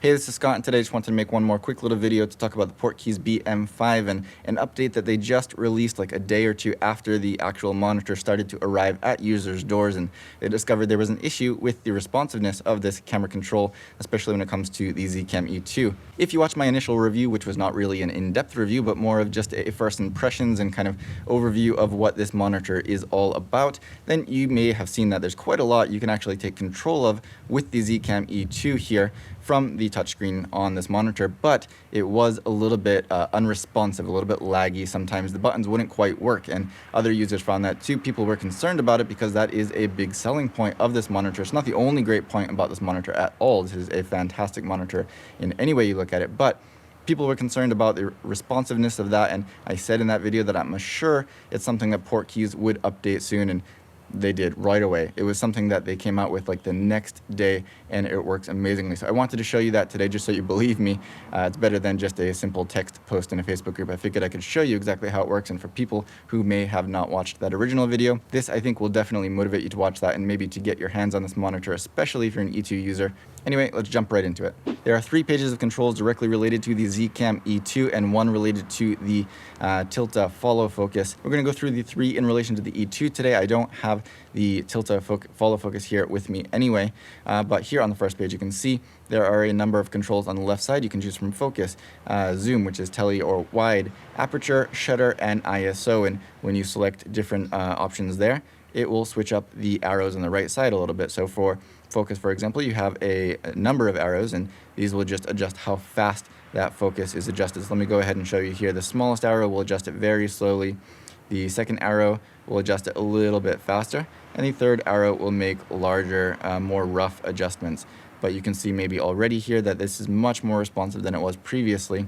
Hey, this is Scott, and today I just wanted to make one more quick little video to talk about the Portkeys BM5 and an update that they just released like a day or two after the actual monitor started to arrive at users' doors, and they discovered there was an issue with the responsiveness of this camera control, especially when it comes to the Zcam E2. If you watched my initial review, which was not really an in-depth review, but more of just a first impressions and kind of overview of what this monitor is all about, then you may have seen that there's quite a lot you can actually take control of with the Zcam E2 here from the touchscreen on this monitor, but it was a little bit unresponsive, a little bit laggy. Sometimes the buttons wouldn't quite work, and other users found that too. People were concerned about it because that is a big selling point of this monitor. It's not the only great point about this monitor at all. This is a fantastic monitor in any way you look at it, but people were concerned about the responsiveness of that, and I said in that video that I'm sure it's something that Portkeys would update soon, and they did right away. It was something that they came out with like the next day, and it works amazingly. So I wanted to show you that today just so you believe me. It's better than just a simple text post in a Facebook group. I figured I could show you exactly how it works, and for people who may have not watched that original video, this I think will definitely motivate you to watch that and maybe to get your hands on this monitor, especially if you're an E2 user. Anyway, let's jump right into it. There are 3 pages of controls directly related to the Zcam E2 and 1 related to the Tilta follow focus. We're going to go through the 3 in relation to the E2 today. I don't have the Tilta follow focus here with me anyway, but here on the first page you can see there are a number of controls on the left side. You can choose from focus, zoom, which is tele or wide, aperture, shutter, and ISO, and when you select different options there, it will switch up the arrows on the right side a little bit. So for focus, for example, you have a number of arrows, and these will just adjust how fast that focus is adjusted. So let me go ahead and show you here. The smallest arrow will adjust it very slowly. The second arrow will adjust it a little bit faster, and the third arrow will make larger, more rough adjustments. But you can see maybe already here that this is much more responsive than it was previously.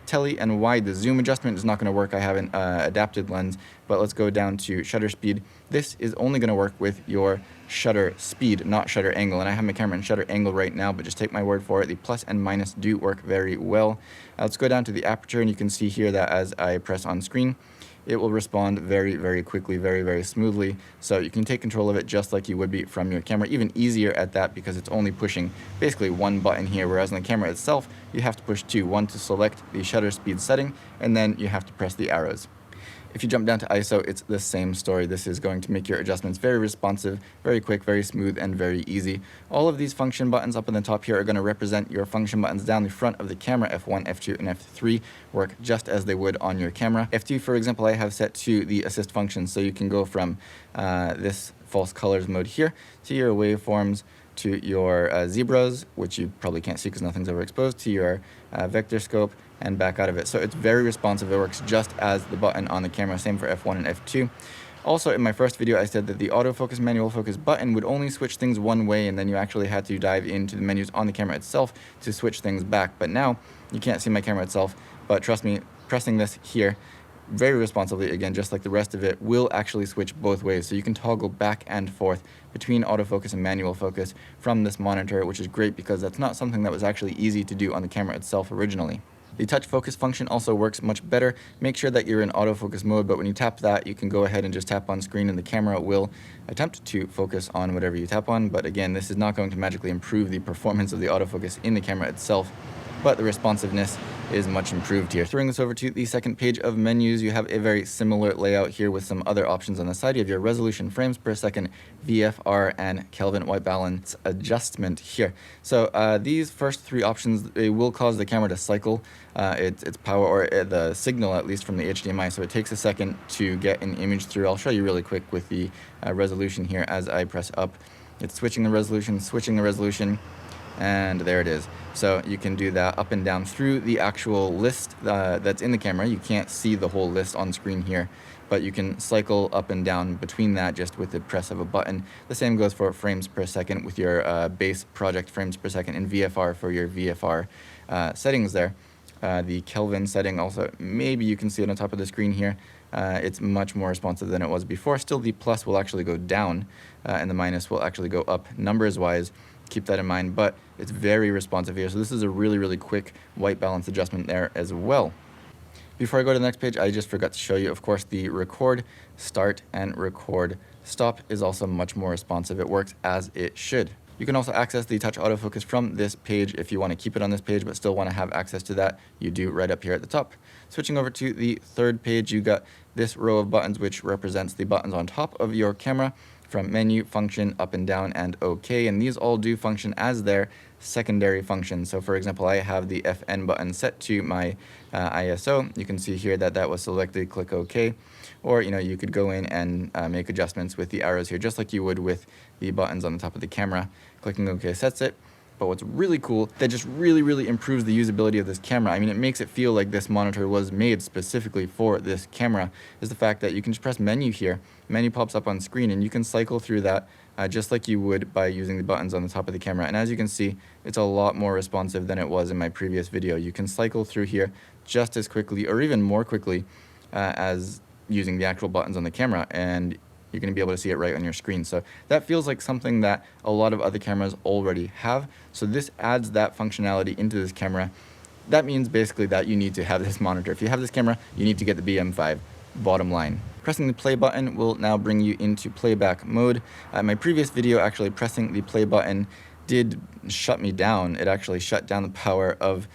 Tele and wide, the zoom adjustment is not going to work. I have an adapted lens, but let's go down to shutter speed. This is only going to work with your shutter speed, not shutter angle. And I have my camera in shutter angle right now, but just take my word for it. The plus and minus do work very well. Let's go down to the aperture, and you can see here that as I press on screen, it will respond very, very quickly, very, very smoothly. So you can take control of it just like you would be from your camera, even easier at that because it's only pushing basically 1 button here, whereas on the camera itself, you have to push 2. 1 to select the shutter speed setting, and then you have to press the arrows. If you jump down to ISO, it's the same story. This is going to make your adjustments very responsive, very quick, very smooth, and very easy. All of these function buttons up in the top here are going to represent your function buttons down the front of the camera. F1, F2, and F3 work just as they would on your camera. F2, for example, I have set to the assist function, so you can go from this false colors mode here to your waveforms, to your zebras, which you probably can't see because nothing's overexposed, to your vector scope, and back out of it. So it's very responsive. It works just as the button on the camera. Same for F1 and F2. Also, in my first video, I said that the autofocus manual focus button would only switch things one way, and then you actually had to dive into the menus on the camera itself to switch things back. But now you can't see my camera itself, but trust me, pressing this here very responsively, again, just like the rest of it, will actually switch both ways. So you can toggle back and forth between autofocus and manual focus from this monitor, which is great because that's not something that was actually easy to do on the camera itself originally. The touch focus function also works much better. Make sure that you're in autofocus mode, but when you tap that, you can go ahead and just tap on screen, and the camera will attempt to focus on whatever you tap on. But again, this is not going to magically improve the performance of the autofocus in the camera itself, but the responsiveness is much improved here. Throwing this over to the second page of menus, you have a very similar layout here with some other options on the side. You have your resolution, frames per second, VFR, and Kelvin white balance adjustment here. So these first 3 options, they will cause the camera to cycle its power, or the signal at least, from the HDMI. So it takes a second to get an image through. I'll show you really quick with the resolution here as I press up. It's switching the resolution, and there it is. So you can do that up and down through the actual list that's in the camera. You can't see the whole list on screen here, but you can cycle up and down between that just with the press of a button. The same goes for frames per second with your base project frames per second, and VFR for your VFR settings there. The Kelvin setting also, maybe you can see it on top of the screen here. It's much more responsive than it was before. Still, the plus will actually go down, and the minus will actually go up numbers-wise. Keep that in mind, but it's very responsive here. So this is a really, really quick white balance adjustment there as well. Before I go to the next page, I just forgot to show you, of course, the record start and record stop is also much more responsive. It works as it should. You can also access the touch autofocus from this page if you want to keep it on this page but still want to have access to that. You do right up here at the top. Switching over to the third page, you got this row of buttons which represents the buttons on top of your camera, from menu, function, up and down, and OK. And these all do function as their secondary functions. So for example, I have the FN button set to my ISO. You can see here that that was selected, click OK. Or, you could go in and make adjustments with the arrows here, just like you would with the buttons on the top of the camera. Clicking OK sets it. But what's really cool, that just really improves the usability of this camera. I mean, it makes it feel like this monitor was made specifically for this camera, is the fact that you can just press menu here. Menu pops up on screen and you can cycle through that just like you would by using the buttons on the top of the camera. And as you can see, it's a lot more responsive than it was in my previous video. You can cycle through here just as quickly or even more quickly as using the actual buttons on the camera, and you're going to be able to see it right on your screen. So that feels like something that a lot of other cameras already have. So this adds that functionality into this camera. That means basically that you need to have this monitor. If you have this camera, you need to get the BM5, bottom line. Pressing the play button will now bring you into playback mode. My previous video, actually pressing the play button did shut me down. It actually shut down the power of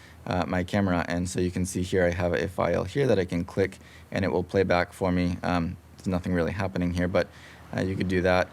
my camera. And so you can see here, I have a file here that I can click and it will play back for me. There's nothing really happening here, but you could do that,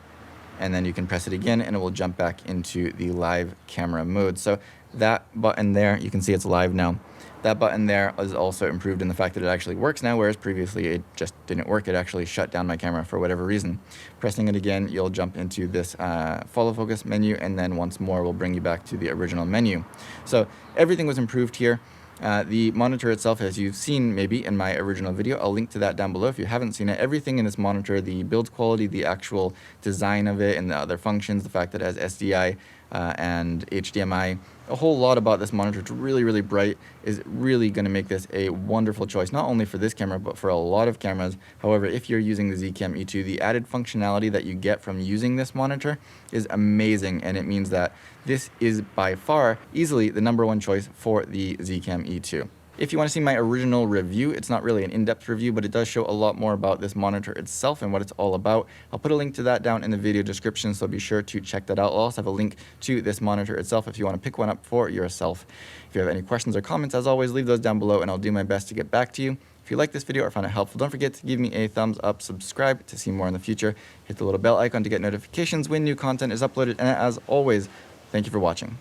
and then you can press it again and it will jump back into the live camera mode. So that button there, you can see it's live now. That button there is also improved in the fact that it actually works now, whereas previously it just didn't work. It actually shut down my camera for whatever reason. Pressing it again, you'll jump into this follow focus menu, and then once more will bring you back to the original menu. So everything was improved here. The monitor itself, as you've seen maybe in my original video, I'll link to that down below if you haven't seen it. Everything in this monitor, the build quality, the actual design of it, and the other functions, the fact that it has SDI and HDMI, a whole lot about this monitor. It's really bright, is really going to make this a wonderful choice, not only for this camera, but for a lot of cameras. However, if you're using the Zcam E2, the added functionality that you get from using this monitor is amazing, and it means that this is by far easily the #1 choice for the Zcam E2. If you want to see my original review, it's not really an in-depth review, but it does show a lot more about this monitor itself and what it's all about. I'll put a link to that down in the video description, so be sure to check that out. I'll also have a link to this monitor itself if you want to pick one up for yourself. If you have any questions or comments, as always, leave those down below and I'll do my best to get back to you. If you like this video or found it helpful, don't forget to give me a thumbs up, subscribe to see more in the future, hit the little bell icon to get notifications when new content is uploaded, and as always, thank you for watching.